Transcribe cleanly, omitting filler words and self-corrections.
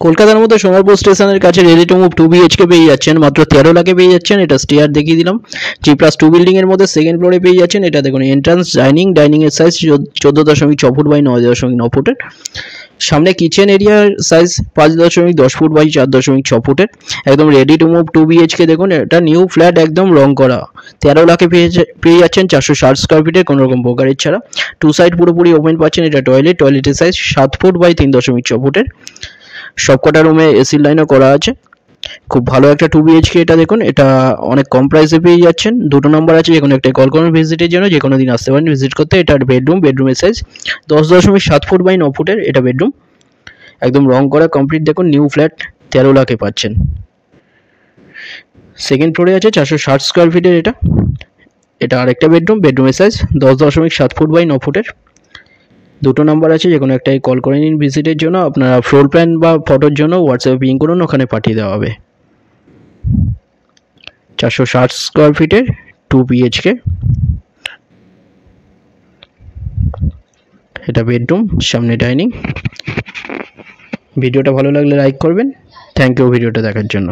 কলকাতার মধ্যে সোনারপুর স্টেশনের কাছে রেডি টু মুভ 2 BHK পেয়ে যাচ্ছেন মাত্র 13 লাখে পেয়ে যাচ্ছেন। এটা স্টেয়ার দেখিয়ে দিলাম। G+2 বিল্ডিং এর মধ্যে সেকেন্ড ফ্লোরে পেয়ে যাচ্ছেন। এটা দেখুন এন্ট্রান্স, ডাইনিং এর সাইজ 14.6 ফুট বাই 9.9 ফুটের। সামনে কিচেন এরিয়ার সাইজ 5.10 ফুট বাই 4.6 ফুটের। একদম রেডি টু মুভ 2 BHK। দেখুন এটা নিউ ফ্ল্যাট, একদম রং করা। 13 লাখে পেয়ে যাচ্ছেন 460 স্কোয়ার ফিটের, কোনো রকম ব্রোকারেজ ছাড়া। টু সাইড পুরোপুরি ওপেন পাচ্ছেন। এটা টয়লেটের সাইজ 7 ফুট বাই 3.6 ফুটের। সবকটা রুমে এসির লাইনও করা আছে। খুব ভালো একটা 2 BHK। এটা দেখুন, এটা অনেক কম প্রাইসে পেয়ে যাচ্ছেন। দুটো নাম্বার আছে, যে কোনো একটা কল করুন ভিজিটের জন্য, যে কোনো দিন আসতে পারেন ভিজিট করতে। এটা বেডরুমের সাইজ 10.7 ফুট বাই 9 ফুটের। এটা বেডরুম, একদম রং করা কমপ্লিট। দেখুন নিউ ফ্ল্যাট 13 লাখে পাচ্ছেন। সেকেন্ড ফ্লোরে আছে 460 স্কোয়ার ফিটের। এটা আরেকটা বেডরুমের সাইজ 10.7 ফুট বাই 9 ফুটের। দুটো নাম্বার আছে, যে কোনো একটাই কল করে নিন ভিজিটের জন্য। আপনারা ফ্লোর প্ল্যান বা ফটোর জন্য হোয়াটসঅ্যাপে পিং করুন, ওখানে পাঠিয়ে দেওয়া হবে। 460 স্কোয়ার ফিটের 2 BHK। এটা বেডরুম, সামনে ডাইনিং। ভিডিওটা ভালো লাগলে লাইক করবেন। থ্যাংক ইউ ভিডিওটা দেখার জন্য।